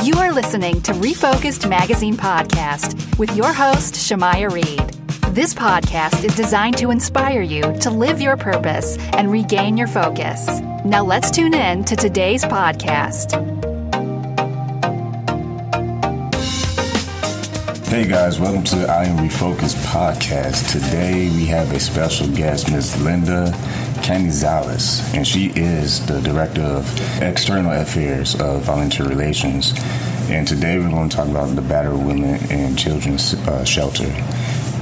You are listening to Refocused Magazine Podcast with your host, Shamaya Reed. This podcast is designed to inspire you to live your purpose and regain your focus. Now let's tune in to today's podcast. Hey guys, welcome to the I Am Refocused Podcast. Today we have a special guest, Ms. Linda Canizales, and she is the Director of External Affairs of Volunteer Relations. And today we're going to talk about the Battered Women and Children's Shelter.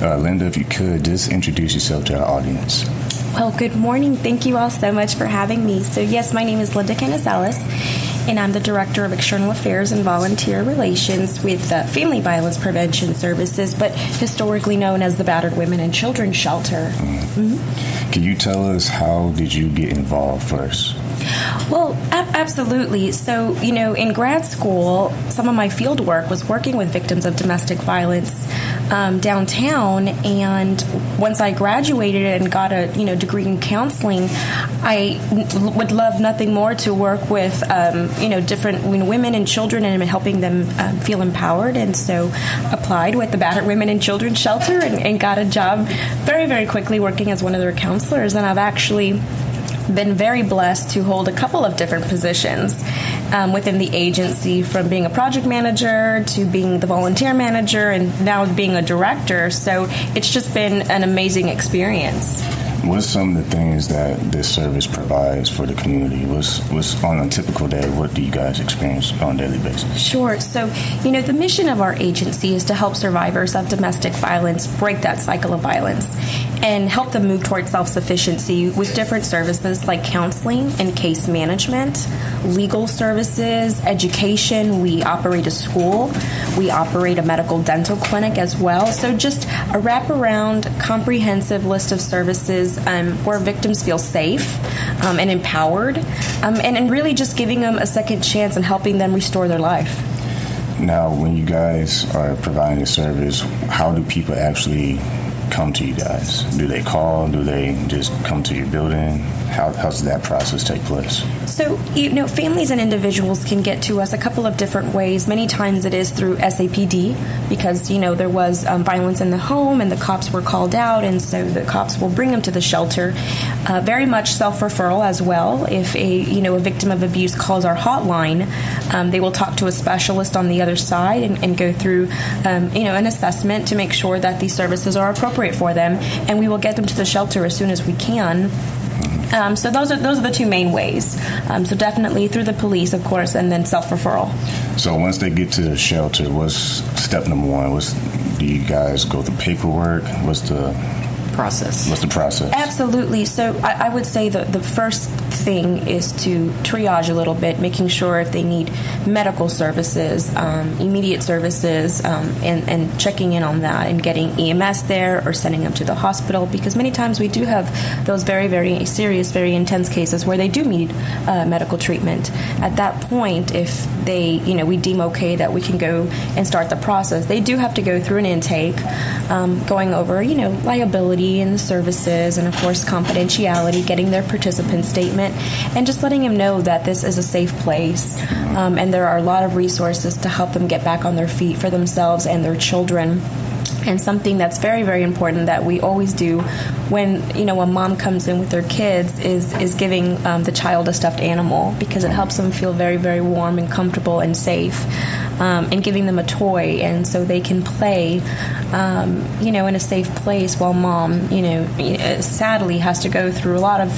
Linda, if you could, just introduce yourself to our audience. Well, good morning. Thank you all so much for having me. So yes, my name is Linda Canizales, and I'm the Director of External Affairs and Volunteer Relations with Family Violence Prevention Services, but historically known as the Battered Women and Children's Shelter. Mm-hmm. Can you tell us, how did you get involved first? Well, absolutely. So, in grad school, some of my field work was working with victims of domestic violence downtown, and once I graduated and got a degree in counseling, I would love nothing more to work with different women and children and helping them feel empowered, and so applied with the Battered Women and Children's Shelter and got a job very, very quickly working as one of their counselors. And I've actually been very blessed to hold a couple of different positions within the agency, from being a project manager to being the volunteer manager and now being a director. So it's just been an amazing experience. What's some of the things that this service provides for the community? What's on a typical day? What do you guys experience on a daily basis? Sure. So, the mission of our agency is to help survivors of domestic violence break that cycle of violence and help them move towards self-sufficiency with different services like counseling and case management, legal services, education. We operate a school. We operate a medical dental clinic as well. So just a wraparound, comprehensive list of services where victims feel safe and empowered, and really just giving them a second chance and helping them restore their life. Now, when you guys are providing a service, how do people actually come to you guys? Do they call? Do they just come to your building? How does that process take place? So, families and individuals can get to us a couple of different ways. Many times it is through SAPD because, there was violence in the home and the cops were called out, and so the cops will bring them to the shelter. Very much self-referral as well. If a victim of abuse calls our hotline, they will talk to a specialist on the other side and go through, an assessment to make sure that these services are appropriate for them, and we will get them to the shelter as soon as we can. So those are the two main ways. So definitely through the police, of course, and then self-referral. So once they get to the shelter, what's step number one? Do you guys go through paperwork? What's the process? Absolutely. So I would say the first thing is to triage a little bit, making sure if they need medical services, immediate services, and checking in on that and getting EMS there or sending them to the hospital, because many times we do have those very, very serious, very intense cases where they do need medical treatment. At that point, if they, we deem okay that we can go and start the process, they do have to go through an intake, going over, liability and the services, and of course confidentiality, getting their participant statement, and just letting them know that this is a safe place, and there are a lot of resources to help them get back on their feet for themselves and their children. And something that's very, very important that we always do when, a mom comes in with their kids is giving the child a stuffed animal, because it helps them feel very, very warm and comfortable and safe, and giving them a toy, and so they can play, in a safe place while mom, sadly has to go through a lot of,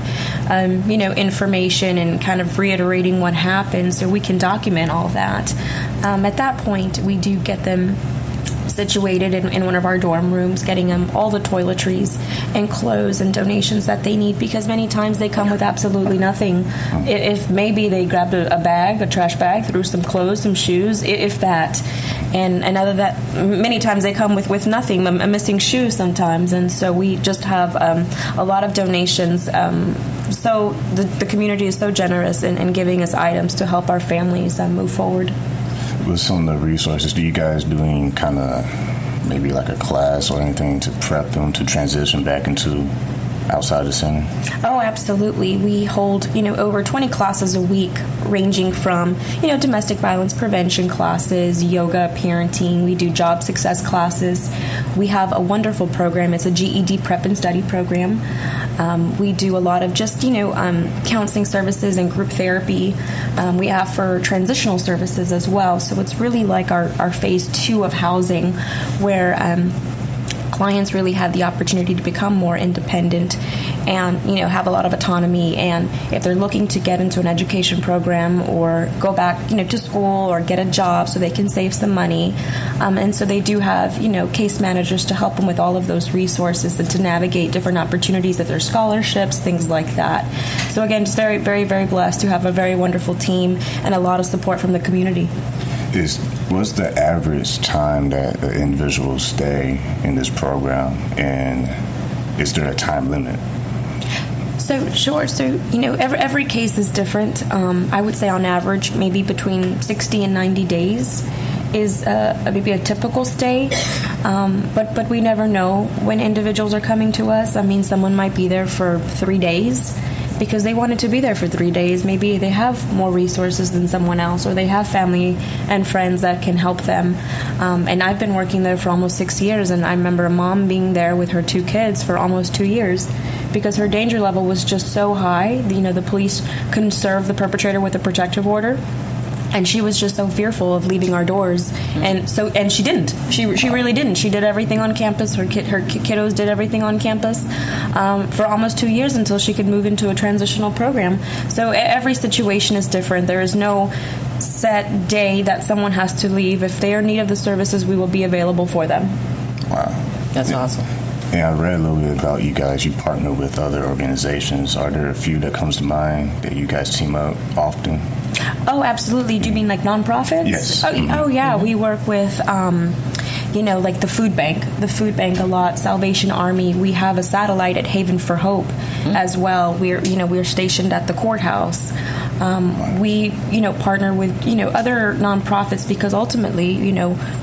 information and kind of reiterating what happened, so we can document all that. At that point, we do get them situated in one of our dorm rooms, getting them all the toiletries and clothes and donations that they need, because many times they come with absolutely nothing. If maybe they grabbed a trash bag, threw some clothes, some shoes, if that. And other that, many times they come with nothing, a missing shoe sometimes. And so we just have a lot of donations. So the community is so generous in giving us items to help our families move forward. With some of the resources, do you guys doing kind of maybe like a class or anything to prep them to transition back into outside the center? Oh, absolutely. We hold, over 20 classes a week, ranging from, domestic violence prevention classes, yoga, parenting. We do job success classes. We have a wonderful program. It's a GED prep and study program. We do a lot of just, counseling services and group therapy. We offer transitional services as well. So it's really like our phase 2 of housing, where clients really have the opportunity to become more independent and, have a lot of autonomy. And if they're looking to get into an education program or go back, to school or get a job so they can save some money. And so they do have, case managers to help them with all of those resources and to navigate different opportunities at their scholarships, things like that. So again, just very, very, very blessed to have a very wonderful team and a lot of support from the community. What's the average time that individuals stay in this program, and is there a time limit? So, sure. So, every case is different. I would say on average, maybe between 60 and 90 days is maybe a typical stay. But we never know when individuals are coming to us. I mean, someone might be there for 3 days because they wanted to be there for 3 days. Maybe they have more resources than someone else, or they have family and friends that can help them. And I've been working there for almost 6 years, and I remember a mom being there with her 2 kids for almost 2 years because her danger level was just so high. The police couldn't serve the perpetrator with a protective order. And she was just so fearful of leaving our doors, and she didn't. She really didn't. She did everything on campus. Her kiddos did everything on campus for almost 2 years until she could move into a transitional program. So every situation is different. There is no set day that someone has to leave. If they are in need of the services, we will be available for them. Wow, that's awesome. Yeah, I read a little bit about you guys. You partner with other organizations. Are there a few that comes to mind that you guys team up often? Oh, absolutely. Do you mean like nonprofits? Yes. Oh yeah. We work with, like the food bank a lot, Salvation Army. We have a satellite at Haven for Hope as well. We're stationed at the courthouse. We, partner with, other nonprofits because ultimately,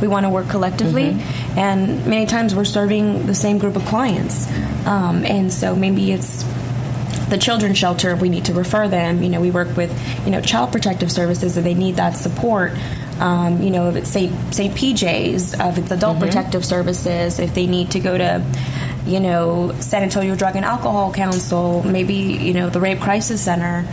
we want to work collectively. And many times we're serving the same group of clients. And so maybe it's the children's shelter, we need to refer them. We work with, child protective services if they need that support. If it's St. PJ's, if it's adult protective services, if they need to go to, San Antonio Drug and Alcohol Council, maybe, the Rape Crisis Center,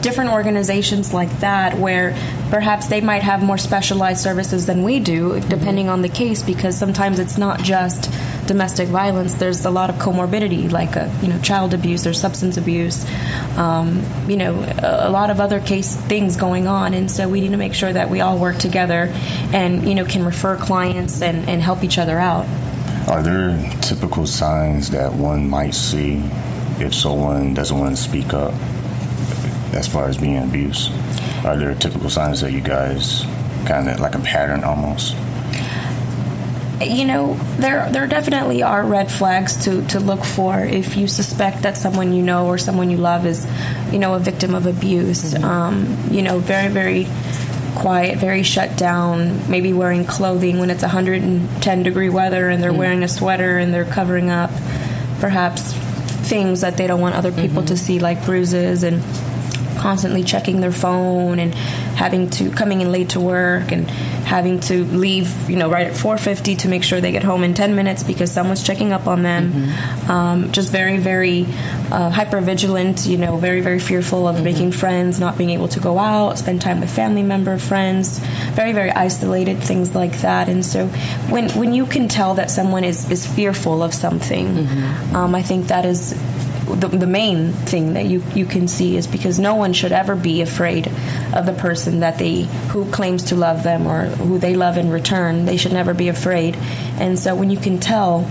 different organizations like that where perhaps they might have more specialized services than we do, depending on the case, because sometimes it's not just domestic violence. There's a lot of comorbidity, like child abuse or substance abuse, a lot of other things going on, and so we need to make sure that we all work together and can refer clients and help each other out. Are there typical signs that one might see if someone doesn't want to speak up as far as being abused? Are there typical signs that you guys kind of like a pattern almost? There definitely are red flags to look for if you suspect that someone or someone you love is, a victim of abuse. Very, very quiet, very shut down, maybe wearing clothing when it's 110-degree weather and they're wearing a sweater and they're covering up perhaps things that they don't want other people to see, like bruises, and constantly checking their phone and coming in late to work and having to leave, right at 4:50 to make sure they get home in 10 minutes because someone's checking up on them. Just very, very hyper-vigilant, very, very fearful of making friends, not being able to go out, spend time with family member, friends, very, very isolated, things like that. And so when you can tell that someone is fearful of something, I think that is the main thing that you can see, is because no one should ever be afraid of the person who claims to love them or who they love in return. They should never be afraid. And so when you can tell,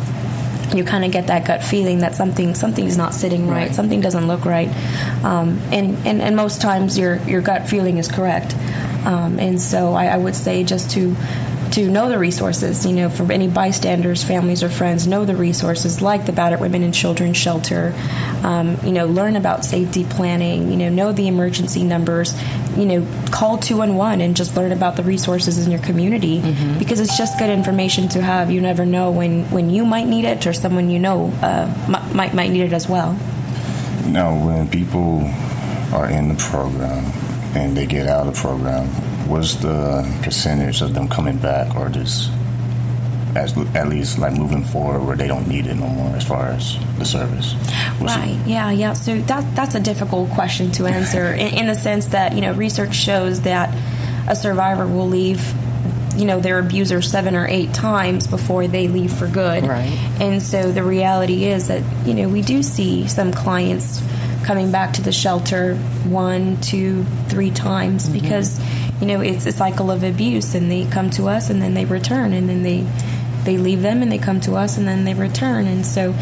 you kind of get that gut feeling that something's not sitting right, something doesn't look right, and most times your gut feeling is correct. And so I would say just to to know the resources, for any bystanders, families, or friends, know the resources like the Battered Women and Children Shelter, learn about safety planning, know the emergency numbers, call 211 and just learn about the resources in your community, because it's just good information to have. You never know when you might need it or someone might need it as well. Now, when people are in the program and they get out of the program, what's the percentage of them coming back, or just at least like moving forward where they don't need it no more as far as the service? Right. Yeah. So that's a difficult question to answer in the sense that, research shows that a survivor will leave, their abuser 7 or 8 times before they leave for good. Right. And so the reality is that, we do see some clients coming back to the shelter 1, 2, 3 times because, it's a cycle of abuse, and they come to us and then they return, and then they leave them and they come to us and then they return. And so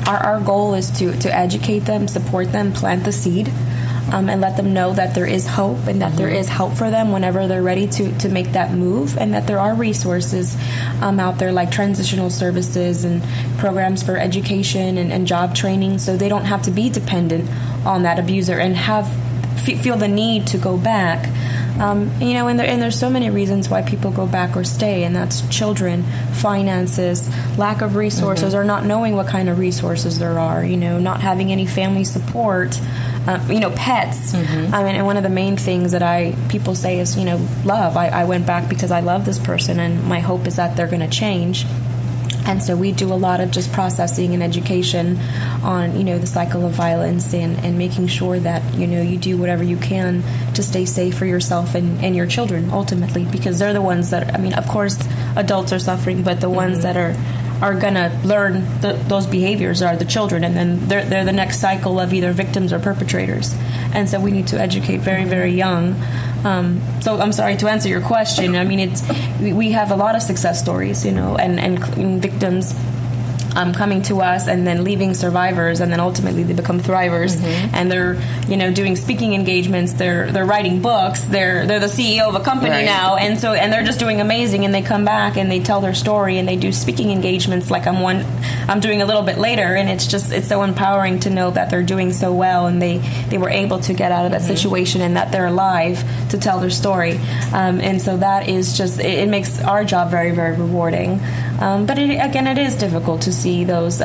our goal is to educate them, support them, plant the seed, and let them know that there is hope and that there is help for them whenever they're ready to make that move, and that there are resources out there like transitional services and programs for education and job training, so they don't have to be dependent on that abuser and feel the need to go back. And there's so many reasons why people go back or stay, and that's children, finances, lack of resources, or not knowing what kind of resources there are, not having any family support, pets. And one of the main things that people say is, love. I went back because I love this person, and my hope is that they're going to change. And so we do a lot of just processing and education on, the cycle of violence and making sure that, you do whatever you can to stay safe for yourself and your children, ultimately, because they're the ones that, of course, adults are suffering, but the ones that are going to learn those behaviors are the children, and then they're the next cycle of either victims or perpetrators. And so we need to educate very, very young. So I'm sorry, to answer your question, we have a lot of success stories, and victims coming to us and then leaving survivors, and then ultimately they become thrivers, and they're doing speaking engagements, they're writing books, they're the CEO of a company now, and they're just doing amazing, and they come back and they tell their story and they do speaking engagements like I'm doing a little bit later, and it's so empowering to know that they're doing so well and they were able to get out of that situation and that they're alive to tell their story, and so that is just it makes our job very, very rewarding, but it is difficult to see those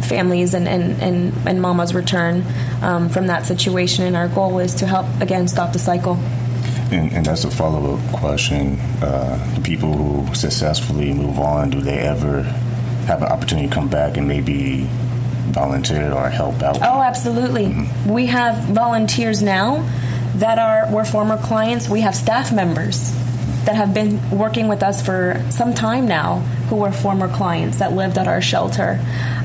families and mamas return from that situation, and our goal is to help, again, stop the cycle. And that's a follow-up question. The people who successfully move on, do they ever have an opportunity to come back and maybe volunteer or help out? Oh, absolutely. We have volunteers now that were former clients. We have staff members that have been working with us for some time now who were former clients that lived at our shelter.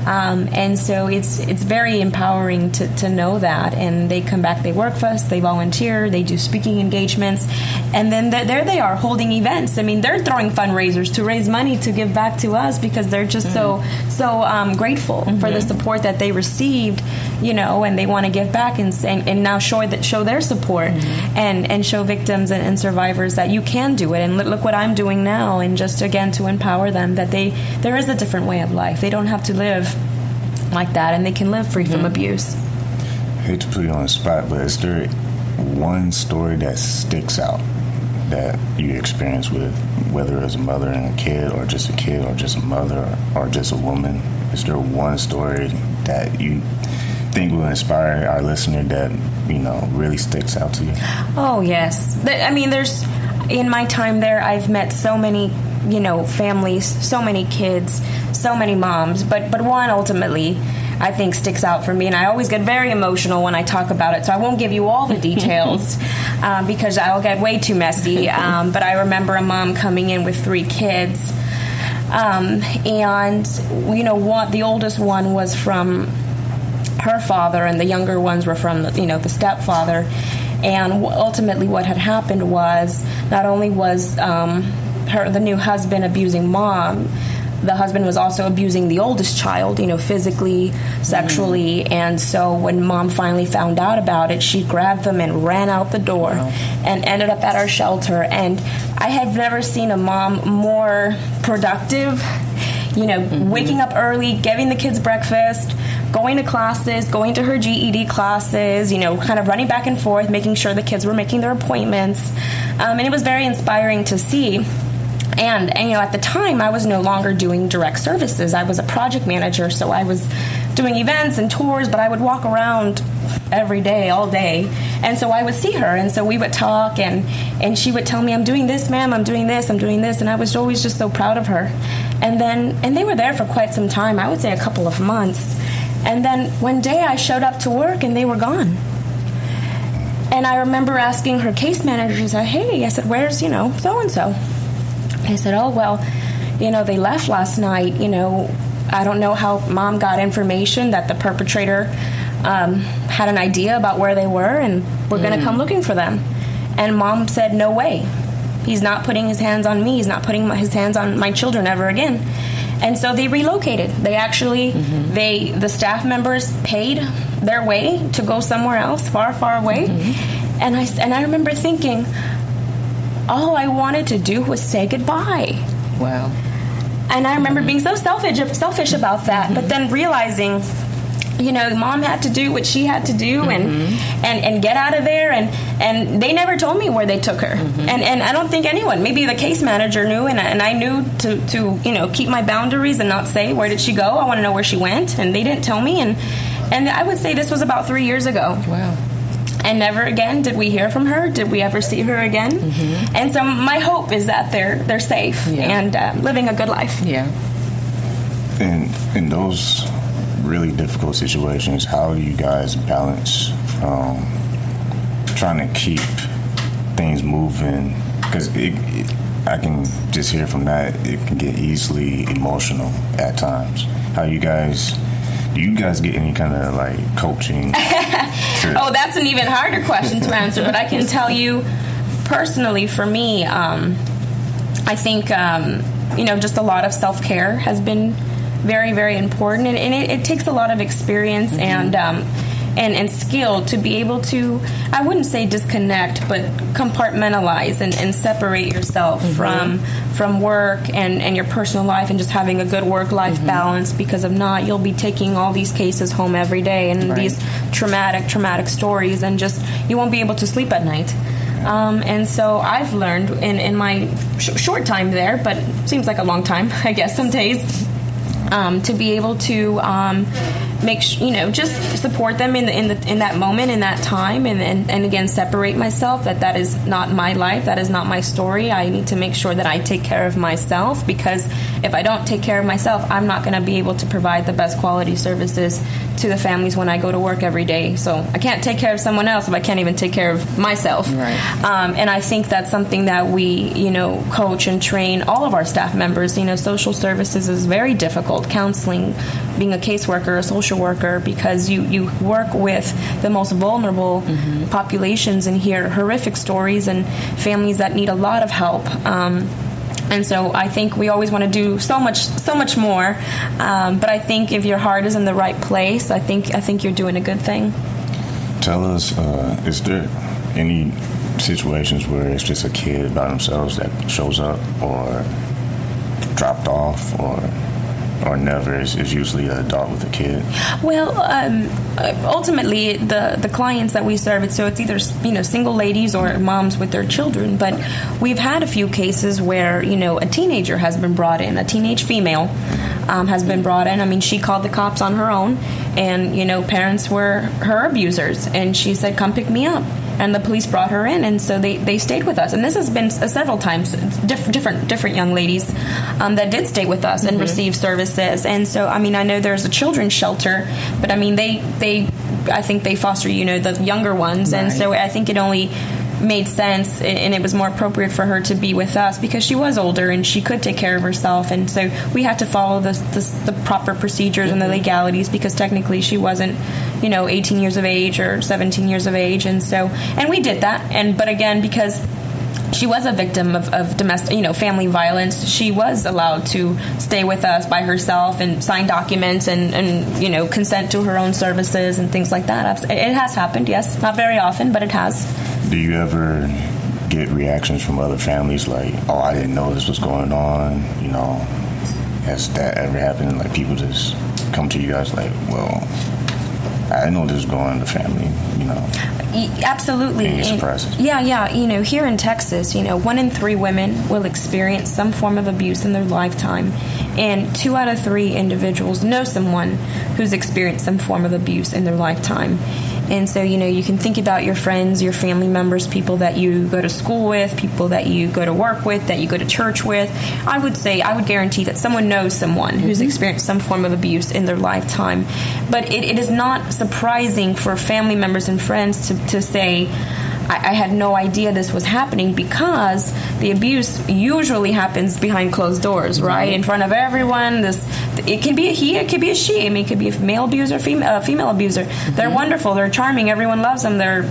And so it's very empowering to know that. And they come back, they work for us, they volunteer, they do speaking engagements, and then there they are holding events. They're throwing fundraisers to raise money to give back to us because they're just so grateful for the support that they received, and they want to give back and now show their support and show victims and survivors that you can do it. And look what I'm doing now, and just, again, to empower them that there is a different way of life. They don't have to live like that, and they can live free from abuse. I hate to put you on the spot, but is there one story that sticks out that you experienced with, whether it was a mother and a kid, or just a mother, or just a woman? Is there one story that you think will inspire our listener that, really sticks out to you? Oh, yes. There's, in my time there, I've met so many families, so many kids, so many moms, but one ultimately I think sticks out for me, and I always get very emotional when I talk about it, so I won't give you all the details because I'll get way too messy, but I remember a mom coming in with 3 kids, and the oldest one was from her father, and the younger ones were from the stepfather. And ultimately what had happened was, not only was the new husband abusing mom, the husband was also abusing the oldest child, physically, sexually. And so when mom finally found out about it, she grabbed them and ran out the door and ended up at our shelter. And I have never seen a mom more productive, waking up early, giving the kids breakfast, going to classes, going to her GED classes, kind of running back and forth, making sure the kids were making their appointments. And it was very inspiring to see. And at the time, I was no longer doing direct services. I was a project manager, so I was doing events and tours, but I would walk around every day, all day. And so I would see her, and so we would talk, and she would tell me, I'm doing this, ma'am, I'm doing this, and I was always just so proud of her. And they were there for quite some time, I would say a couple of months. And then one day I showed up to work, and they were gone. And I remember asking her case manager, I said, hey, I said, where's, so-and-so? I said, oh, well, they left last night. I don't know how mom got information that the perpetrator had an idea about where they were, and we're going to come looking for them. And mom said, no way. He's not putting his hands on me. He's not putting his hands on my children ever again. And so they relocated. They actually, the staff members paid their way to go somewhere else, far, far away. And I remember thinking, all I wanted to do was say goodbye. Wow. And I remember being so selfish about that, but then realizing, mom had to do what she had to do and get out of there, and they never told me where they took her. And I don't think anyone, maybe the case manager knew, and I knew to keep my boundaries and not say, where did she go? I want to know where she went, and they didn't tell me, and I would say this was about 3 years ago. Wow. And never again did we hear from her. Did we ever see her again? And so my hope is that they're safe and living a good life. Yeah. In those really difficult situations, how do you guys balance from trying to keep things moving? Because I can just hear from that, it can get easily emotional at times. Do you guys get any kind of coaching? Oh, that's an even harder question to answer, but I can tell you personally, for me, I think, just a lot of self-care has been very, very important, and it takes a lot of experience and skill to be able to, I wouldn't say disconnect, but compartmentalize and separate yourself from work and your personal life, and just having a good work-life balance, because if not, you'll be taking all these cases home every day, and these traumatic stories, and just you won't be able to sleep at night. And so I've learned in my short time there, but seems like a long time, I guess, some days, to be able to make just support them in that moment, in that time, and again separate myself. That is not my life. That is not my story. I need to make sure that I take care of myself, because if I don't take care of myself, I'm not going to be able to provide the best quality services to the families when I go to work every day. So I can't take care of someone else if I can't even take care of myself. Right. And I think that's something that we coach and train all of our staff members. Social services is very difficult. Counseling, being a caseworker, a social worker, because you work with the most vulnerable populations and hear horrific stories and families that need a lot of help. And so I think we always want to do so much more. But I think if your heart is in the right place, I think you're doing a good thing. Tell us, is there any situations where it's just a kid by themselves that shows up, or dropped off, or never? It's usually an adult with a kid? Well, ultimately, the clients that we serve, so it's either single ladies or moms with their children. But we've had a few cases where a teenager has been brought in, a teenage female has been brought in. I mean, she called the cops on her own, and parents were her abusers, and she said, "Come pick me up." And the police brought her in, and so they stayed with us. And this has been several times, different young ladies that did stay with us and receive services. And so, I mean, I know there's a children's shelter, but I mean, I think they foster, the younger ones. Right. And so I think it only made sense, and it was more appropriate for her to be with us because she was older and she could take care of herself. And so we had to follow the proper procedures and the legalities, because technically she wasn't 18 years of age or 17 years of age. And we did that. But again, because she was a victim of domestic, family violence, she was allowed to stay with us by herself and sign documents and consent to her own services and things like that. It has happened, yes. Not very often, but it has. Do you ever get reactions from other families like, oh, I didn't know this was going on, has that ever happened? Like, people just come to you guys like, well, I didn't know this was going on in the family, Absolutely. And you're surprised. Yeah. Here in Texas, 1 in 3 women will experience some form of abuse in their lifetime. And 2 out of 3 individuals know someone who's experienced some form of abuse in their lifetime. And so, you can think about your friends, your family members, people that you go to school with, people that you go to work with, that you go to church with. I would guarantee that someone knows someone who's experienced some form of abuse in their lifetime. But it is not surprising for family members and friends to say, I had no idea this was happening, because the abuse usually happens behind closed doors, right? In front of everyone. It can be a he, it could be a she. I mean, it could be a male abuser, female abuser. They're wonderful. They're charming. Everyone loves them. They're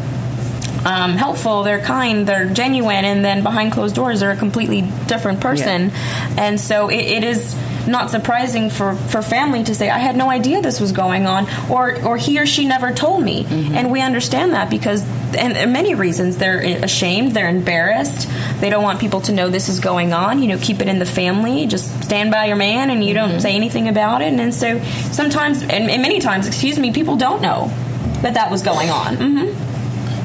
helpful. They're kind. They're genuine. And then behind closed doors, they're a completely different person. Yeah. And so it is not surprising for family to say, I had no idea this was going on, or he or she never told me. And we understand that because, and many reasons, they're ashamed, they're embarrassed, they don't want people to know this is going on. Keep it in the family, just stand by your man, and you don't say anything about it. And so sometimes, and many times, people don't know that was going on.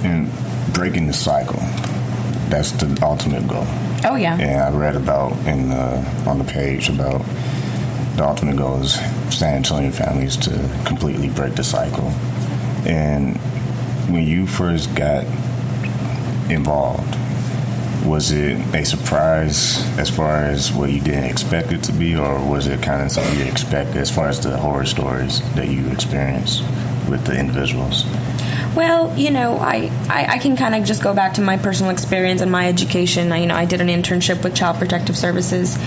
And breaking the cycle, that's the ultimate goal. Oh, yeah. And I read about on the page about the ultimate goal is San Antonio families to completely break the cycle. And when you first got involved, was it a surprise as far as what you didn't expect it to be, or was it kind of something you expected as far as the horror stories that you experienced with the individuals? Well, I can kind of just go back to my personal experience and my education. I did an internship with Child Protective Services,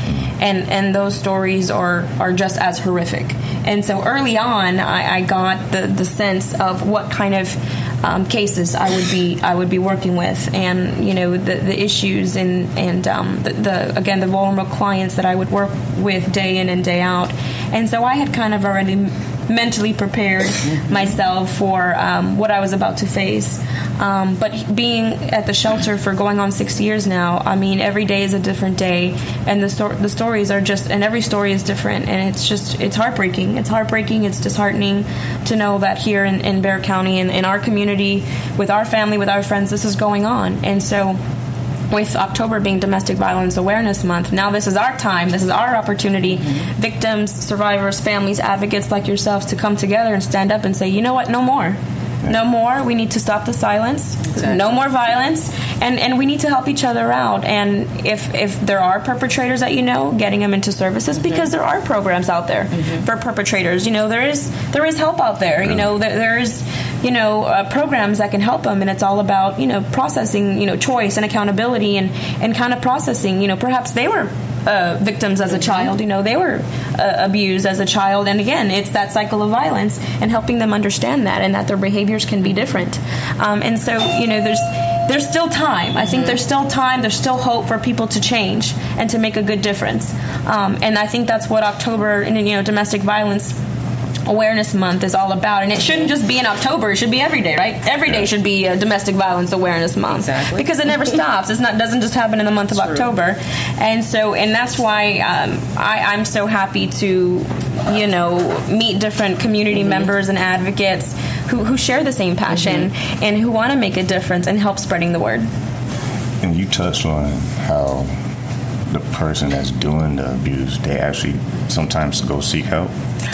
and those stories are just as horrific. And so early on, I got the sense of what kind of cases I would be working with, and the issues and the vulnerable clients that I would work with day in and day out. And so I had kind of already mentally prepared myself for what I was about to face. But being at the shelter for going on 6 years now, every day is a different day, and the stories are just, and every story is different, and it's heartbreaking. It's heartbreaking. It's disheartening to know that here in Bexar County and in our community, with our family, with our friends, this is going on. And so, with October being Domestic Violence Awareness Month, now this is our time, this is our opportunity, victims, survivors, families, advocates like yourselves, to come together and stand up and say, you know what, no more. No more. We need to stop the silence. Exactly. No more violence. And we need to help each other out. And if there are perpetrators that getting them into services, because there are programs out there for perpetrators. There is help out there. There is programs that can help them, and it's all about processing choice and accountability and kind of processing. Perhaps they were victims as a child. They were abused as a child, and again, it's that cycle of violence, and helping them understand that, and that their behaviors can be different. And so there's still time. I think there's still time. There's still hope for people to change and to make a good difference. And I think that's what October, Domestic Violence Awareness Month is all about. And it shouldn't just be in October. It should be every day, right? Every day should be Domestic Violence Awareness Month. Exactly. Because it never stops. Doesn't just happen in the month of October. And that's why I'm so happy to, meet different community members and advocates who share the same passion and who want to make a difference and help spreading the word. And you touched on how the person that's doing the abuse, they actually sometimes go seek help.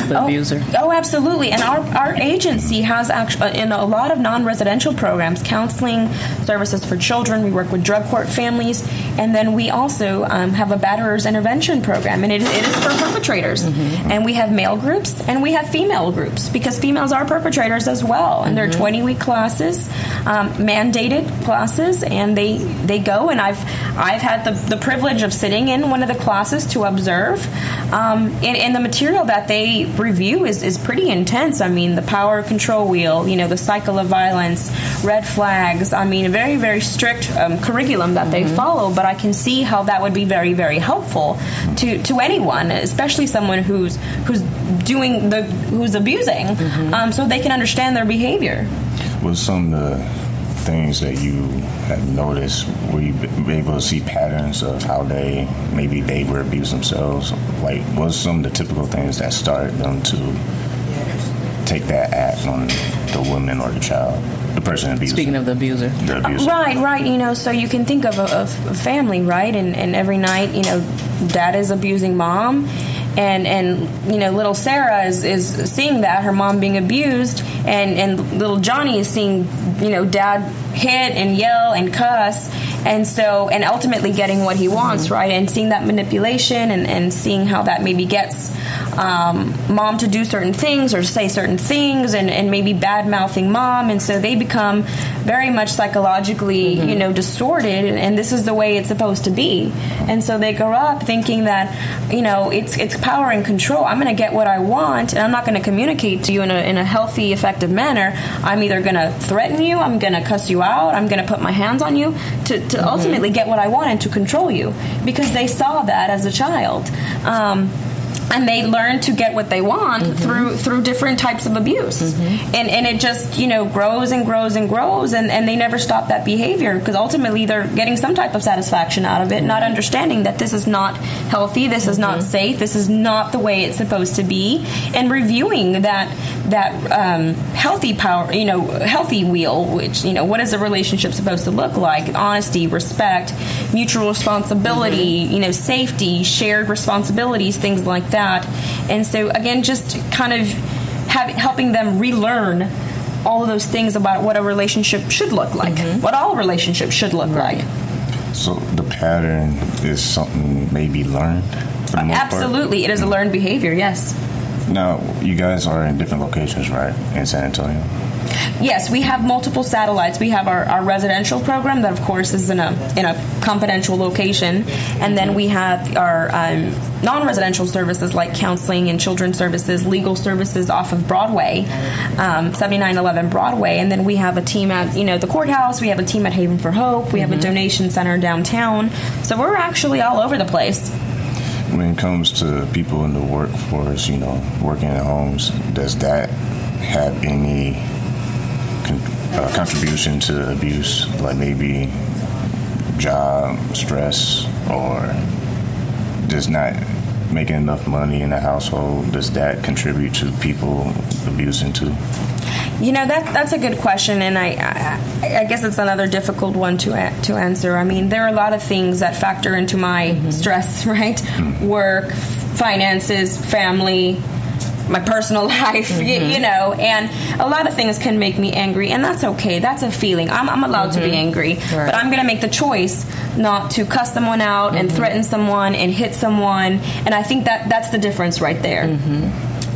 The abuser. Oh, absolutely. And our agency has actually, in a lot of non-residential programs, counseling services for children. We work with drug court families. And then we also have a batterers intervention program. And it is for perpetrators. And we have male groups and we have female groups, because females are perpetrators as well. And they're 20-week classes, mandated classes. And they go. And I've had the privilege of sitting in one of the classes to observe. And the material that they review is pretty intense. The power control wheel, the cycle of violence, red flags. A very, very strict curriculum that they follow. But I can see how that would be very, very helpful to anyone, especially someone who's abusing, so they can understand their behavior. What's some of the things that you have noticed? Were you able to see patterns of how they were abused themselves? Like, what are some of the typical things that started them to take that act on the woman or the child, the person abused? Speaking of the abuser. Right. So you can think of a family, right? And every night, dad is abusing mom. And little Sarah is seeing that, her mom being abused, and little Johnny is seeing, dad hit and yell and cuss, and ultimately getting what he wants, right? And seeing that manipulation and seeing how that maybe gets mom to do certain things or say certain things, and maybe bad-mouthing mom, and so they become very much psychologically, distorted, and this is the way it's supposed to be. And so they grow up thinking that, it's power and control. I'm going to get what I want, and I'm not going to communicate to you in a healthy, effective manner. I'm either going to threaten you, I'm going to cuss you out, I'm going to put my hands on you to ultimately get what I want and to control you, because they saw that as a child. And they learn to get what they want through different types of abuse. And it just, grows and grows and grows, and they never stop that behavior, because ultimately they're getting some type of satisfaction out of it, not understanding that this is not healthy, this is not safe, this is not the way it's supposed to be, and reviewing that healthy power, healthy wheel, which, what is a relationship supposed to look like? Honesty, respect, mutual responsibility, safety, shared responsibilities, things like that. And so, again, just kind of helping them relearn all of those things about what a relationship should look like, what all relationships should look like. So the pattern is something maybe learned? Absolutely. It is a learned behavior, yes. Now, you guys are in different locations, right, in San Antonio? Yes, we have multiple satellites. We have our residential program that, of course, is in a confidential location, and then we have our non-residential services like counseling and children's services, legal services off of Broadway, 7911 Broadway, and then we have a team at the courthouse. We have a team at Haven for Hope. We have a donation center downtown. So we're actually all over the place. When it comes to people in the workforce, working in homes, does that have any contribution to abuse, like maybe job stress or just not making enough money in the household? Does that contribute to people abusing too? That's a good question, and I guess it's another difficult one to answer. I mean, there are a lot of things that factor into my stress, right? Work, finances, family, my personal life, and a lot of things can make me angry, and that's okay. That's a feeling. I'm allowed to be angry, but I'm going to make the choice not to cuss someone out and threaten someone and hit someone, and I think that's the difference right there.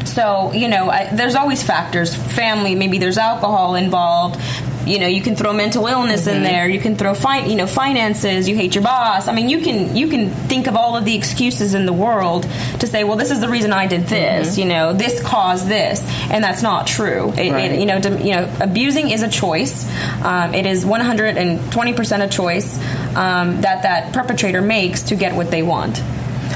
So, there's always factors. Family, maybe there's alcohol involved. You can throw mental illness in there. You can throw finances. You hate your boss. I mean, you can think of all of the excuses in the world to say, well, this is the reason I did this. This caused this, and that's not true. Abusing is a choice. It is 120% a choice that perpetrator makes to get what they want.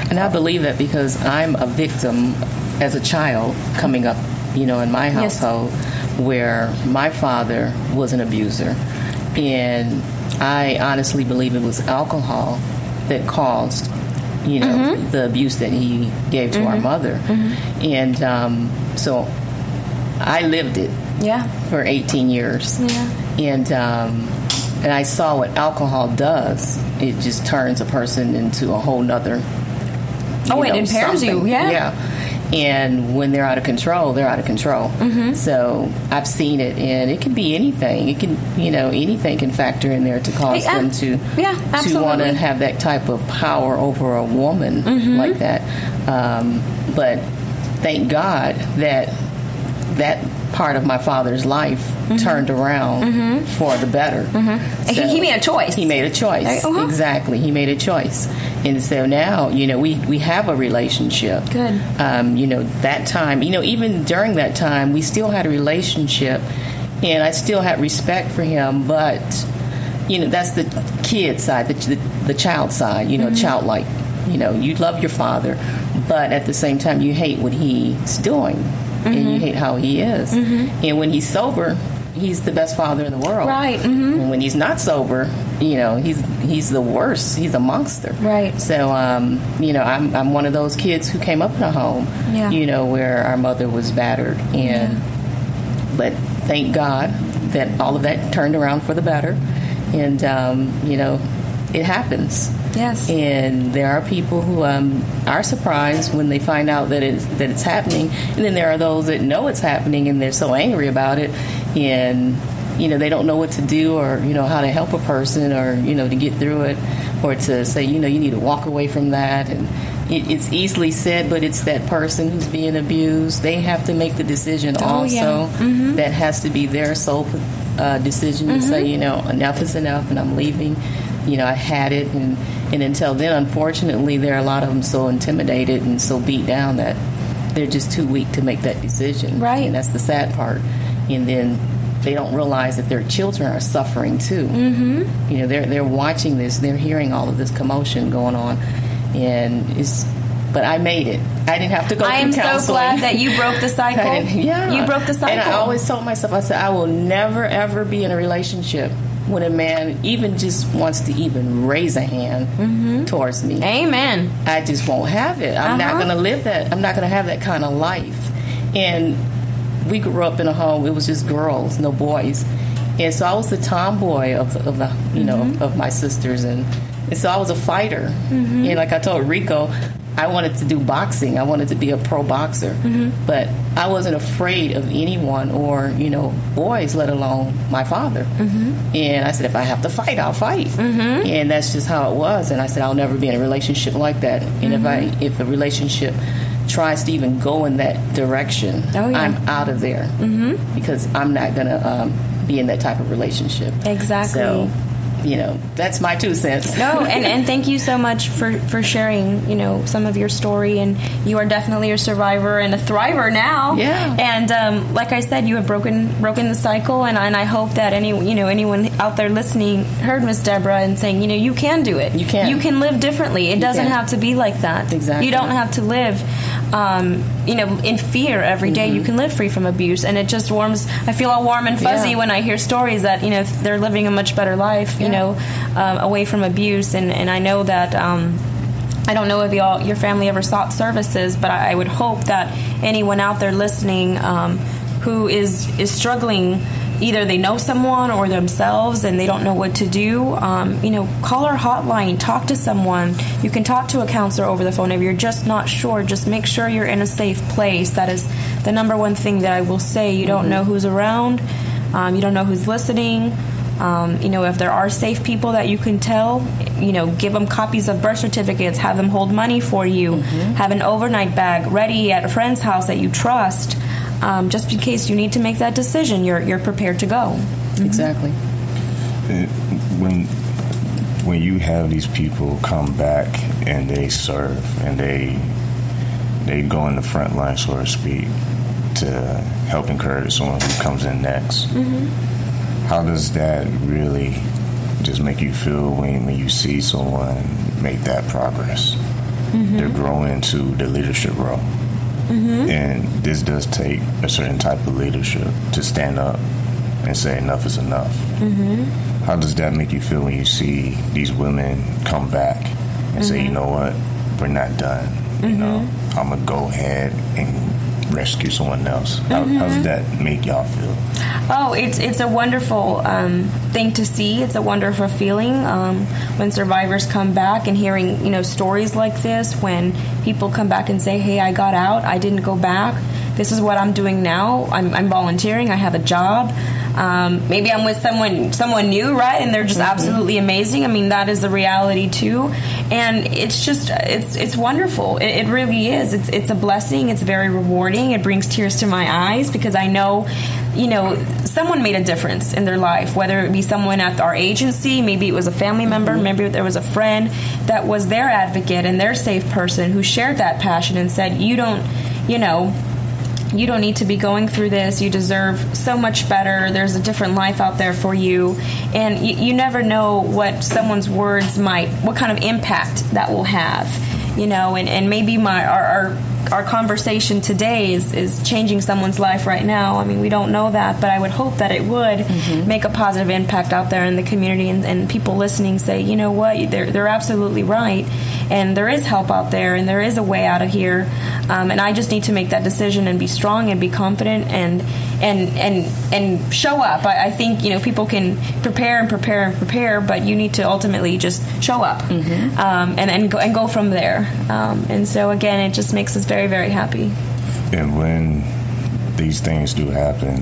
And I believe that because I'm a victim as a child coming up, in my household, where my father was an abuser. And I honestly believe it was alcohol that caused, the abuse that he gave to our mother. And so I lived it for 18 years. And I saw what alcohol does. It just turns a person into a whole nother it impairs you. And when they're out of control, they're out of control. So I've seen it, and it can be anything. It can, anything can factor in there to cause them to want to have that type of power over a woman like that. But thank God that part of my father's life turned around for the better. So he made a choice. He made a choice. Exactly. He made a choice. And so now, we have a relationship. Good. That time, even during that time, we still had a relationship, and I still had respect for him, but, that's the kid side, the child side, childlike. You love your father, but at the same time, you hate what he's doing. And you hate how he is. And when he's sober, he's the best father in the world. Right. And when he's not sober, he's the worst. He's a monster. Right. So, I'm one of those kids who came up in a home, where our mother was battered. But thank God that all of that turned around for the better. And, it happens. Yes. And there are people who are surprised when they find out that it's happening. And then there are those that know it's happening and they're so angry about it. And, they don't know what to do or, how to help a person or, to get through it or to say, you need to walk away from that. And it's easily said, but it's that person who's being abused. They have to make the decision also. That has to be their sole decision to say, enough is enough and I'm leaving. I had it. And until then, unfortunately, there are a lot of them so intimidated and so beat down that they're just too weak to make that decision. Right. And that's the sad part. And then they don't realize that their children are suffering too. They're watching this. They're hearing all of this commotion going on. But I made it. I didn't have to go through counseling. I am so glad that you broke the cycle. You broke the cycle. And I always told myself, I said, I will never, ever be in a relationship when a man even just wants to even raise a hand towards me. Amen. I just won't have it. I'm not going to live that. I'm not going to have that kind of life. And we grew up in a home, it was just girls, no boys. And so I was the tomboy of the of my sisters. And so I was a fighter. And like I told Rico, I wanted to do boxing. I wanted to be a pro boxer. But I wasn't afraid of anyone or, boys, let alone my father. And I said, if I have to fight, I'll fight. And that's just how it was. And I said, I'll never be in a relationship like that. And if a relationship tries to even go in that direction, I'm out of there. Because I'm not going to be in that type of relationship. Exactly. So, that's my 2 cents. No, and thank you so much for sharing, some of your story. And you are definitely a survivor and a thriver now. Yeah. And like I said, you have broken the cycle. And I hope that anyone out there listening heard Miss Deborah and saying, you can do it. You can. You can live differently. It doesn't have to be like that. Exactly. You don't have to live, in fear every day. You can live free from abuse. And it just warms. I feel all warm and fuzzy when I hear stories that, they're living a much better life, away from abuse. And I know that I don't know if your family ever sought services, but I would hope that anyone out there listening who is struggling, either they know someone or themselves and they don't know what to do, call our hotline, talk to someone. You can talk to a counselor over the phone if you're just not sure. Just make sure you're in a safe place. That is the number one thing that I will say. You don't know who's around. You don't know who's listening. If there are safe people that you can tell, give them copies of birth certificates, have them hold money for you, have an overnight bag ready at a friend's house that you trust, just in case you need to make that decision, you're prepared to go. Exactly. When you have these people come back and they serve and they go in the front line, so to speak, to help encourage someone who comes in next, how does that really just make you feel when you see someone make that progress? They're growing to the leadership role. And this does take a certain type of leadership to stand up and say enough is enough. How does that make you feel when you see these women come back and say, you know what, we're not done. I'm going to go ahead and rescue someone else. How does that make y'all feel? Oh, it's a wonderful thing to see. It's a wonderful feeling when survivors come back and hearing stories like this. When people come back and say, "Hey, I got out. I didn't go back. This is what I'm doing now. I'm volunteering. I have a job. Maybe I'm with someone new, right? And they're just absolutely amazing. I mean, that is the reality too. And it's just it's wonderful. It really is. It's a blessing. It's very rewarding. It brings tears to my eyes because I know, someone made a difference in their life, whether it be someone at our agency, maybe it was a family member, maybe there was a friend that was their advocate and their safe person who shared that passion and said, you don't need to be going through this. You deserve so much better. There's a different life out there for you. And you never know what someone's words what kind of impact that will have, and maybe our our conversation today is changing someone's life right now. I mean, we don't know that, but I would hope that it would make a positive impact out there in the community, and people listening say, you know what, they're absolutely right, and there is help out there, and there is a way out of here, and I just need to make that decision and be strong and be confident and show up. I think, you know, people can prepare, but you need to ultimately just show up and go from there. And so again, it just makes us very, very happy. And when these things do happen,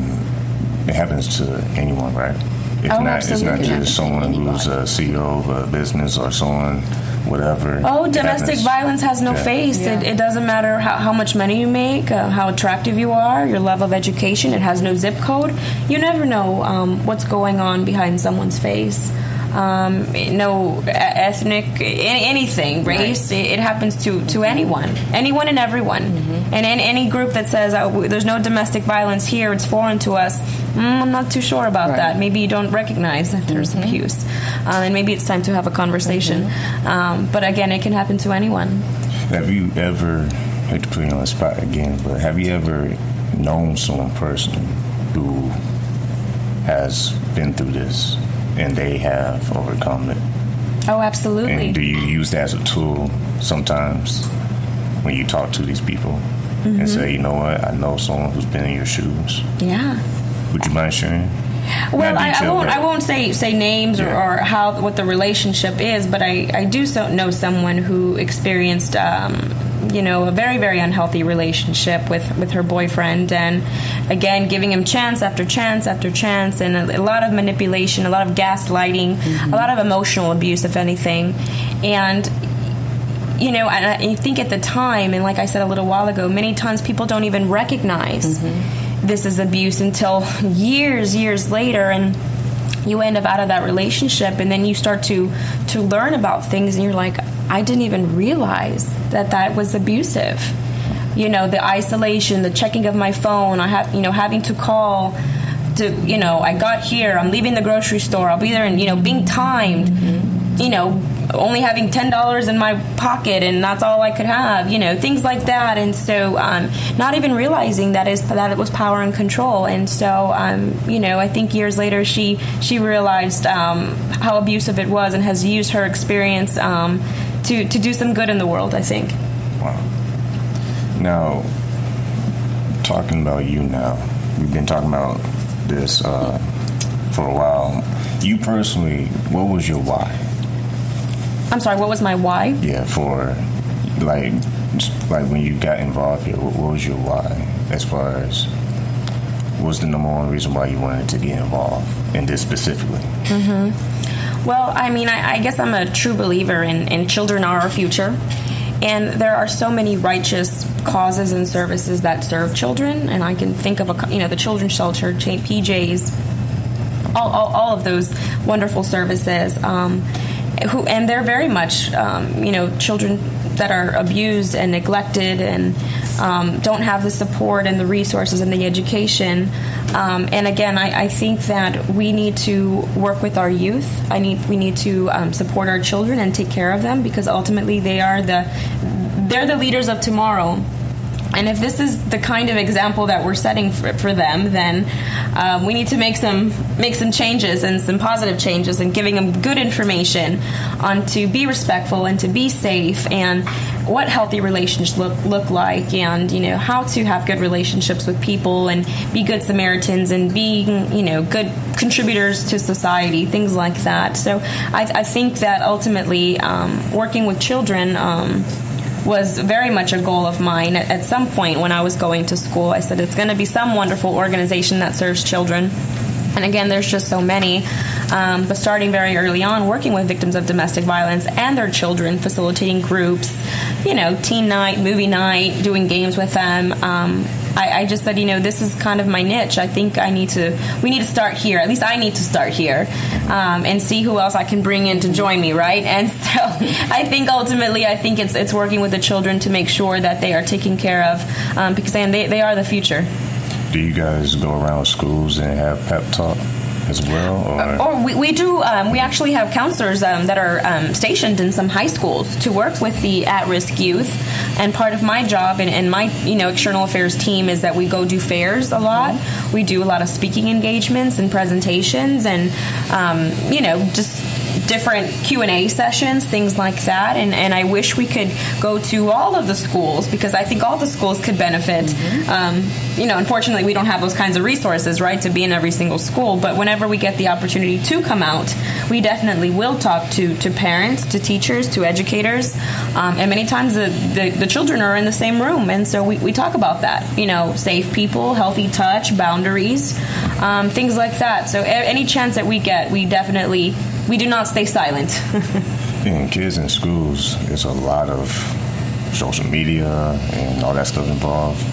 it happens to anyone, right? It's not just someone who's a CEO of a business or someone, whatever. Domestic violence has no face. Yeah. It doesn't matter how much money you make, how attractive you are, your level of education. It has no zip code. You never know what's going on behind someone's face. No ethnic, anything, race. Right. It happens to anyone and everyone. And in any group that says there's no domestic violence here, it's foreign to us, I'm not too sure about that. Maybe you don't recognize that there's abuse, and maybe it's time to have a conversation. But again, it can happen to anyone. Have you ever, I hate to put you on the spot again, but have you ever known someone personally who has been through this and they have overcome it? Oh, absolutely. And do you use that as a tool sometimes when you talk to these people and say, you know what, I know someone who's been in your shoes? Yeah. Would you mind sharing? Well, I won't say names or what the relationship is, but I do know someone who experienced a very, very unhealthy relationship with her boyfriend, and again, giving him chance after chance after chance, and a lot of manipulation, a lot of gaslighting, a lot of emotional abuse, if anything. And you know, and I think at the time, and like I said a little while ago, many times people don't even recognize this is abuse until years later, and you end up out of that relationship, and then you start to learn about things, and you're like, I didn't even realize that was abusive. You know, the isolation, the checking of my phone, having to call to, I got here, I'm leaving the grocery store, I'll be there, and, being timed, only having $10 in my pocket, and that's all I could have, things like that. And so not even realizing that it was power and control. And so, I think years later she realized how abusive it was, and has used her experience to do some good in the world, I think. Wow. Now, talking about you now, we've been talking about this for a while. You personally, what was your why? I'm sorry, what was my why? Yeah, for like when you got involved here, what was your why? As far as, what was the number one reason why you wanted to get involved in this specifically? Well, I mean, I guess I'm a true believer in children are our future. And there are so many righteous causes and services that serve children. And I can think of, the Children's Shelter, PJs, all of those wonderful services. And they're very much, children that are abused and neglected and don't have the support and the resources and the education. And again, I think that we need to work with our youth. We need to support our children and take care of them, because ultimately they're the leaders of tomorrow. And if this is the kind of example that we're setting for them, then we need to make some changes, and some positive changes, and giving them good information on to be respectful and to be safe, and what healthy relationships look like, and how to have good relationships with people, and be good Samaritans, and being good contributors to society, things like that. So I think that ultimately working with children was very much a goal of mine. At some point when I was going to school, I said it's going to be some wonderful organization that serves children. And again, there's just so many. But starting very early on, working with victims of domestic violence and their children, facilitating groups, teen night, movie night, doing games with them. I just said, this is kind of my niche. I think we need to start here. At least I need to start here, and see who else I can bring in to join me, right? And so I think ultimately, it's working with the children to make sure that they are taken care of, because they are the future. Do you guys go around schools and have pep talk? as well? Or we do. We actually have counselors that are stationed in some high schools to work with the at-risk youth. And part of my job and my external affairs team is that we go do fairs a lot. Mm-hmm. We do a lot of speaking engagements and presentations, and just different Q&A sessions, things like that. And I wish we could go to all of the schools, because I think all the schools could benefit. Mm-hmm. Unfortunately, we don't have those kinds of resources, right, to be in every single school. But whenever we get the opportunity to come out, we definitely will talk to parents, to teachers, to educators. And many times the children are in the same room. And so we talk about that, safe people, healthy touch, boundaries, things like that. So any chance that we get, we do not stay silent. And kids in schools, there's a lot of social media and all that stuff involved.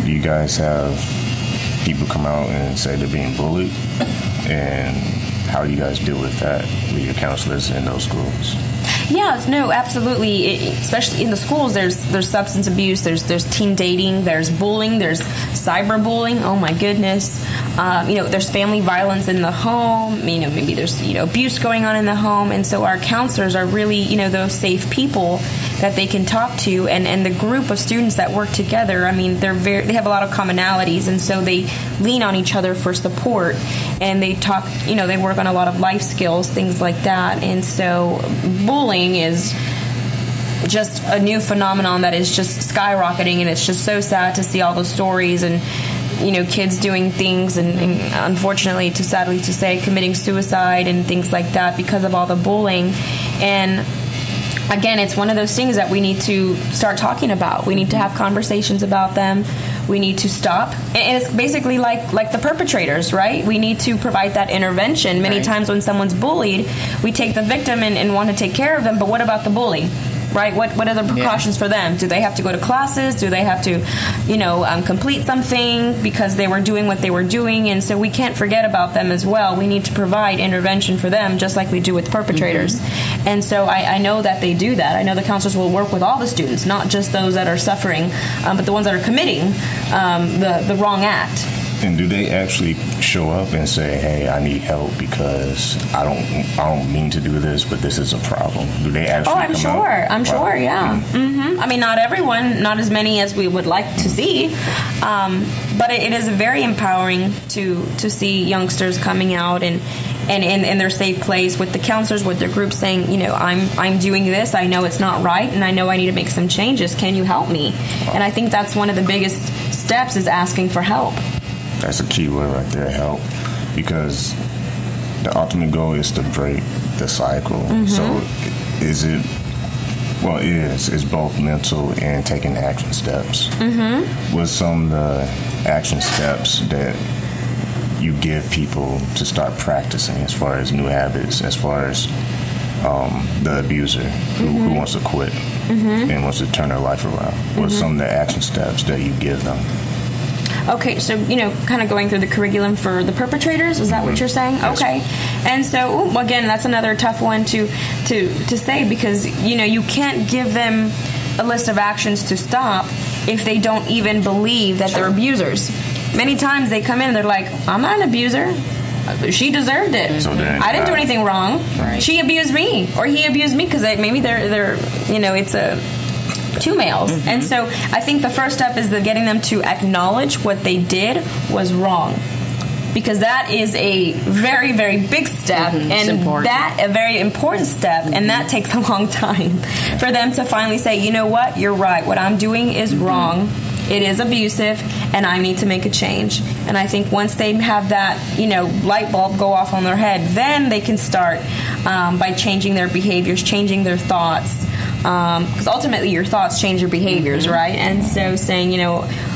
Do you guys have people come out and say they're being bullied? And how do you guys deal with that with your counselors in those schools? Yeah, no, absolutely. Especially in the schools, there's substance abuse, there's teen dating, there's bullying, there's cyberbullying. Oh my goodness. There's family violence in the home. Maybe there's abuse going on in the home, and so our counselors are really those safe people that they can talk to, and the group of students that work together. I mean, they have a lot of commonalities, and so they lean on each other for support, and they talk. They work on a lot of life skills, things like that, and so bullying is just a new phenomenon that is just skyrocketing, and it's just so sad to see all the stories and kids doing things and unfortunately, sadly to say, committing suicide and things like that because of all the bullying. And again, it's one of those things that we need to start talking about. We need to have conversations about them. We need to stop. And it's basically like the perpetrators, right? We need to provide that intervention. Many times when someone's bullied, we take the victim and want to take care of them, but what about the bully? Right? What are the precautions for them? Do they have to go to classes? Do they have to, complete something because they were doing what they were doing? And so we can't forget about them as well. We need to provide intervention for them, just like we do with perpetrators. Mm-hmm. And so I know that they do that. I know the counselors will work with all the students, not just those that are suffering, but the ones that are committing the wrong act. And do they actually show up and say, "Hey, I need help because I don't mean to do this, but this is a problem"? Do they actually? I'm sure, yeah. Mm-hmm. I mean, not everyone, not as many as we would like to see, but it is very empowering to see youngsters coming out and in their safe place with the counselors, with their group, saying, I'm doing this. I know it's not right, and I know I need to make some changes. Can you help me? And I think that's one of the biggest steps, is asking for help. That's a key word right there, help, because the ultimate goal is to break the cycle. Mm-hmm. So it's both mental and taking action steps. Mm-hmm. What's some of the action steps that you give people to start practicing as far as new habits, as far as the abuser who wants to quit and wants to turn their life around? What's some of the action steps that you give them? Okay, so, kind of going through the curriculum for the perpetrators, is that what you're saying? Yes. Okay. And so, again, that's another tough one to say, because, you can't give them a list of actions to stop if they don't even believe that they're abusers. Many times they come in and they're like, I'm not an abuser. She deserved it. So I didn't do anything wrong. Right. She abused me, or he abused me, because maybe they're it's a... two males. Mm-hmm. And so I think the first step is getting them to acknowledge what they did was wrong, because that is a very, very big step, and that a very important step, and that takes a long time for them to finally say, you know what, you're right, what I'm doing is wrong, it is abusive, and I need to make a change. And I think once they have that light bulb go off on their head, then they can start by changing their behaviors, changing their thoughts, because ultimately your thoughts change your behaviors, right? And so saying,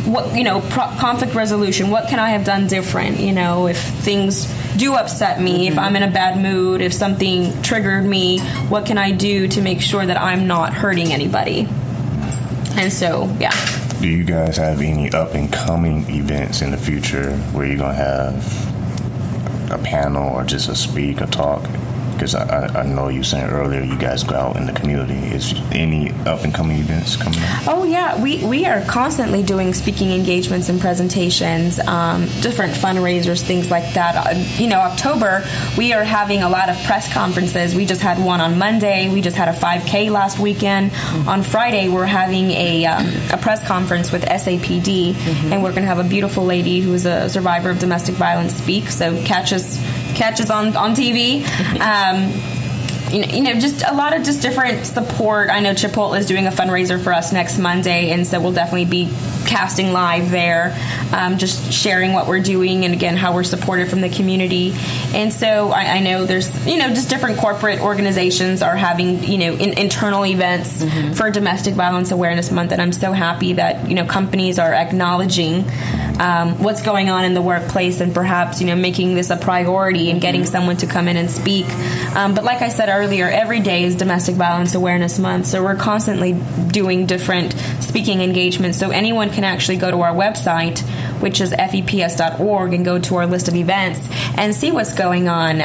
conflict resolution, what can I have done different? If things do upset me, if I'm in a bad mood, if something triggered me, what can I do to make sure that I'm not hurting anybody? And so, yeah. Do you guys have any up-and-coming events in the future where you're going to have a panel or just a talk Because I know you were saying earlier you guys go out in the community. Is any up-and-coming events coming up? Oh, yeah. We are constantly doing speaking engagements and presentations, different fundraisers, things like that. October, we are having a lot of press conferences. We just had one on Monday. We just had a 5K last weekend. Mm-hmm. On Friday, we're having a press conference with SAPD, mm-hmm. and we're going to have a beautiful lady who is a survivor of domestic violence speak. So catch us on TV. Just a lot of just different support. I know Chipotle is doing a fundraiser for us next Monday, and so we'll definitely be casting live there, just sharing what we're doing and, again, how we're supported from the community. And so I know there's, just different corporate organizations are having, internal events mm-hmm. for Domestic Violence Awareness Month, and I'm so happy that, companies are acknowledging what's going on in the workplace and perhaps, making this a priority and getting someone to come in and speak. But like I said earlier, every day is Domestic Violence Awareness Month, so we're constantly doing different speaking engagements. So anyone can actually go to our website, which is FVPS.org, and go to our list of events and see what's going on.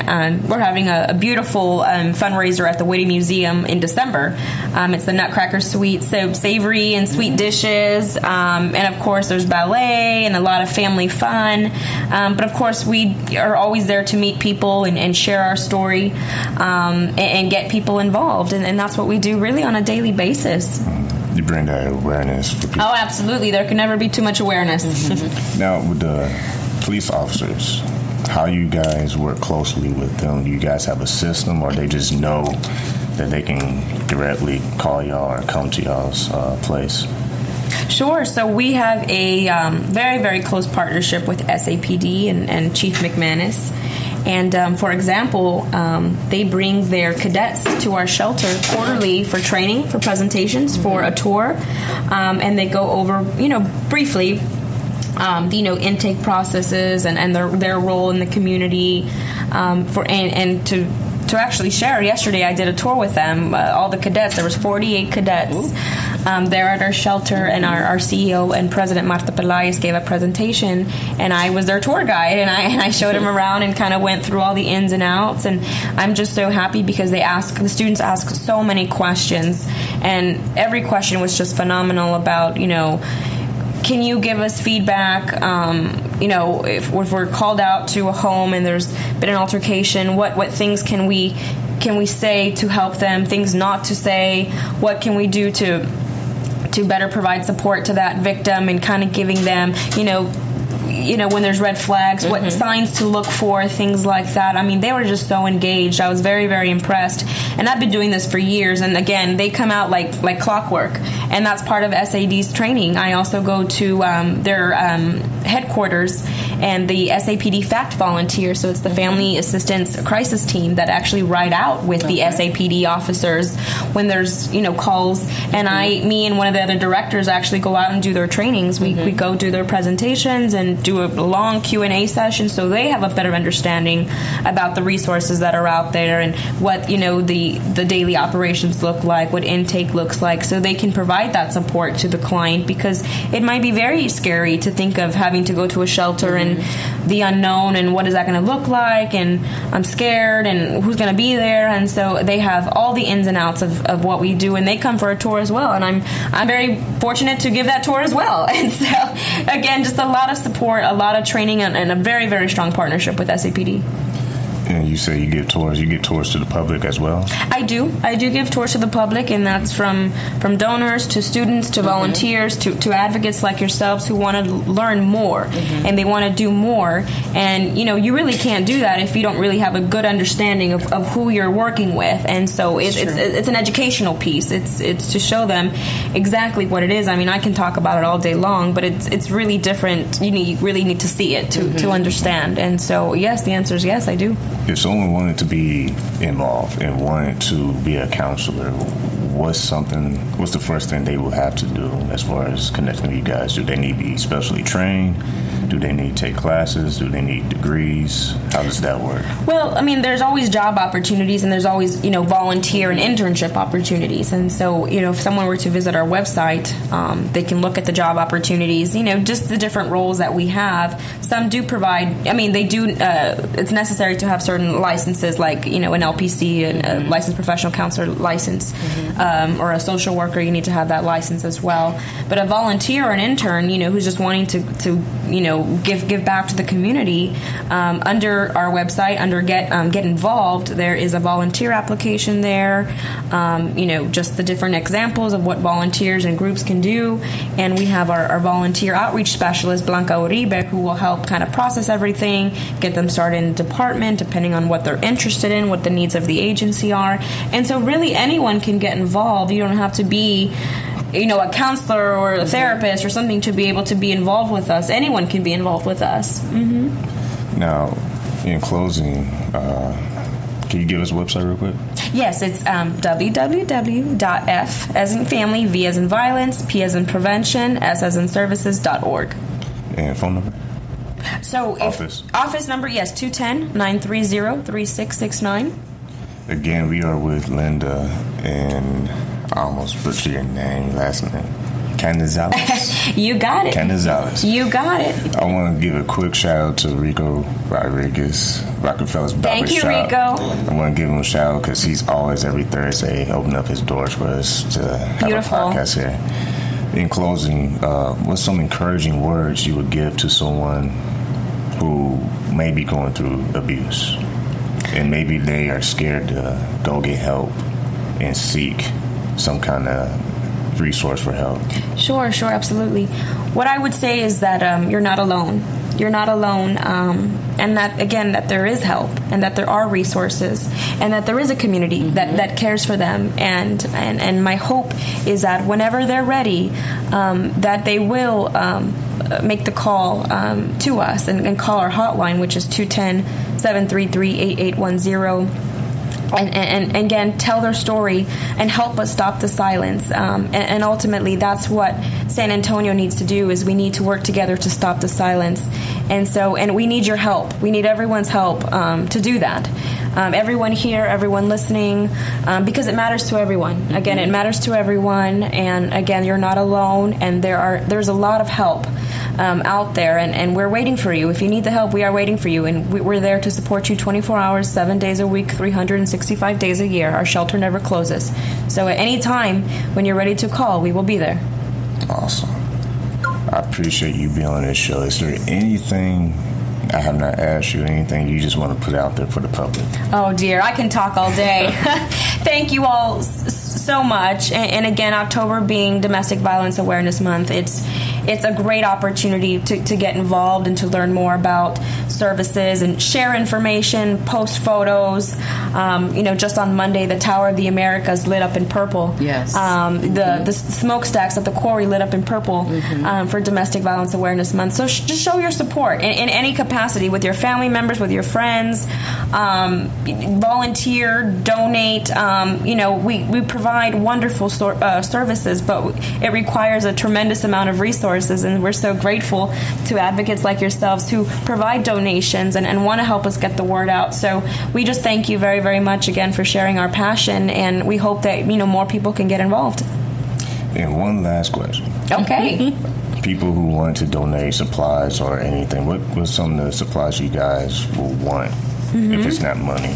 We're having a beautiful fundraiser at the Whitty Museum in December. It's the Nutcracker Suite, so savory and sweet dishes, and of course there's ballet and a lot of family fun. But of course we are always there to meet people and share our story and get people involved, and that's what we do really on a daily basis. You bring that awareness for people. Oh, absolutely. There can never be too much awareness. Mm-hmm. Now, with the police officers, how you guys work closely with them? Do you guys have a system, or they just know that they can directly call y'all or come to y'all's place? Sure. So we have a very, very close partnership with SAPD and Chief McManus. And, for example, they bring their cadets to our shelter quarterly for training, for presentations, for a tour. And they go over, briefly, intake processes and their role in the community. To actually share, yesterday I did a tour with them, all the cadets. There was 48 cadets there at our shelter, and our CEO and President Marta Peláez gave a presentation, and I was their tour guide, and I showed them around and kind of went through all the ins and outs. And I'm just so happy because the students ask so many questions, and every question was just phenomenal about, can you give us feedback? If we're called out to a home and there's been an altercation, what things can we say to help them? Things not to say. What can we do to better provide support to that victim, and kind of giving them, when there's red flags, what signs to look for, things like that. I mean, they were just so engaged. I was very, very impressed. And I've been doing this for years. And again, they come out like clockwork. And that's part of SAD's training. I also go to their headquarters and the SAPD FACT volunteers. So it's the Family Assistance Crisis Team that actually ride out with the SAPD officers when there's, calls. And me and one of the other directors actually go out and do their trainings. We go do their presentations and do a long Q&A session, so they have a better understanding about the resources that are out there and what, the daily operations look like, what intake looks like, so they can provide that support to the client, because it might be very scary to think of having to go to a shelter and the unknown and what is that going to look like, and I'm scared, and who's going to be there. And so they have all the ins and outs of what we do, and they come for a tour as well, and I'm very fortunate to give that tour as well. And so again, just a lot of support, a lot of training, and a very, very strong partnership with SAPD. And you say you give tours to the public as well? I do give tours to the public, and that's from donors to students to volunteers to advocates like yourselves who want to learn more and they want to do more. And you really can't do that if you don't really have a good understanding of who you're working with. And so it's an educational piece. It's to show them exactly what it is. I mean, I can talk about it all day long, but it's really different. You really need to see it to understand. And so yes, the answer is yes, I do. If someone wanted to be involved and wanted to be a counselor, what's the first thing they will have to do as far as connecting with you guys? Do they need to be specially trained? Do they need to take classes? Do they need degrees? How does that work? Well, I mean, there's always job opportunities, and there's always, volunteer and internship opportunities. And so, if someone were to visit our website, they can look at the job opportunities, just the different roles that we have. Some do provide, they do, it's necessary to have certain licenses like, an LPC, a licensed professional counselor license, or a social worker, you need to have that license as well. But a volunteer or an intern, who's just wanting to give back to the community, under our website, under Get Involved, there is a volunteer application there, just the different examples of what volunteers and groups can do. And we have our volunteer outreach specialist, Blanca Uribe, who will help kind of process everything, get them started in the department, depending on what they're interested in, what the needs of the agency are. And so really anyone can get involved. You don't have to be a counselor or a therapist or something to be able to be involved with us. Anyone can be involved with us. Mm-hmm. Now, in closing, can you give us a website real quick? Yes, it's www.f as in family, V as in violence, P as in prevention, S as in services.org. And phone number? So office number, yes, 210-930-3669. Again, we are with Linda, and I almost butchered your last name. Canizales. You got it. Canizales. You got it. I want to give a quick shout out to Rico Rodriguez, Rockafellas Barber Shop. Thank you, Rico. I want to give him a shout out because he's always every Thursday open up his doors for us to have Beautiful. a podcast here. In closing, what's some encouraging words you would give to someone who may be going through abuse, and maybe they are scared to go get help and seek some kind of resource for help? Sure, absolutely. What I would say is that you're not alone. You're not alone, and that, again, that there is help, and that there are resources, and that there is a community that cares for them. And my hope is that whenever they're ready, that they will make the call to us and call our hotline, which is 210-733-8810. And again, tell their story and help us stop the silence. And ultimately, that's what San Antonio needs to do, is we need to work together to stop the silence. And we need your help. We need everyone's help to do that. Everyone here, everyone listening, because it matters to everyone. Again, it matters to everyone. And again, you're not alone. And there's a lot of help out there, and we're waiting for you. If you need the help, we are waiting for you, and we're there to support you 24 hours, 7 days a week, 365 days a year. Our shelter never closes. So at any time when you're ready to call, we will be there. Awesome. I appreciate you being on this show. Is there anything I have not asked you, anything you just want to put out there for the public? Oh dear, I can talk all day. Thank you all so much. And again, October being Domestic Violence Awareness Month, it's a great opportunity to get involved and to learn more about services and share information, post photos. Just on Monday, the Tower of the Americas lit up in purple. Yes. The smokestacks at the quarry lit up in purple for Domestic Violence Awareness Month. So just show your support in any capacity, with your family members, with your friends. Volunteer, donate. We provide wonderful services, but it requires a tremendous amount of resources, and we're so grateful to advocates like yourselves who provide donations and want to help us get the word out. So we just thank you very, very much again for sharing our passion, and we hope that more people can get involved. And one last question. Okay. People who want to donate supplies or anything, what some of the supplies you guys will want, if it's not money?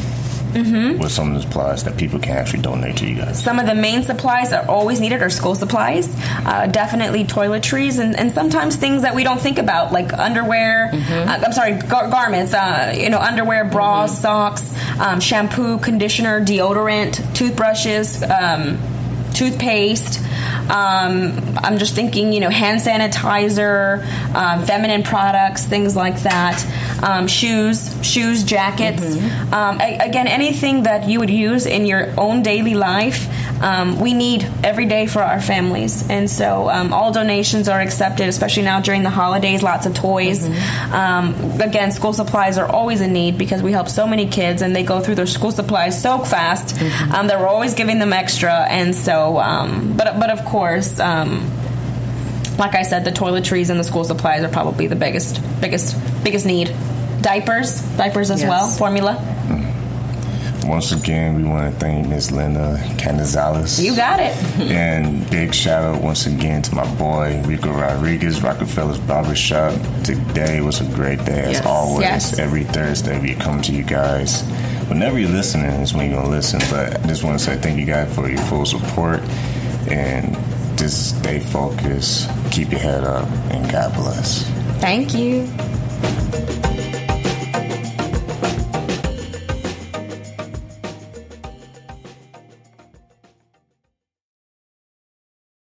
What's some of the supplies that people can actually donate to you guys? Some of the main supplies that are always needed are school supplies, definitely toiletries, and sometimes things that we don't think about, like underwear, garments, underwear, bras, socks, shampoo, conditioner, deodorant, toothbrushes, toothpaste. I'm just thinking, hand sanitizer, feminine products, things like that. Shoes, jackets. Again, anything that you would use in your own daily life, we need every day for our families. And so all donations are accepted, especially now during the holidays, lots of toys. Again, school supplies are always in need because we help so many kids and they go through their school supplies so fast that we're always giving them extra. And so, but of course, like I said, the toiletries and the school supplies are probably the biggest need. Diapers as well, formula. Once again, we want to thank Miss Linda Canizales. You got it. And big shout out once again to my boy, Rico Rodriguez, Rockafellas Barber Shop. Today was a great day, as always. Yes. Every Thursday we come to you guys. Whenever you're listening is when you're going to listen. But I just want to say thank you guys for your full support. And just stay focused, keep your head up, and God bless. Thank you.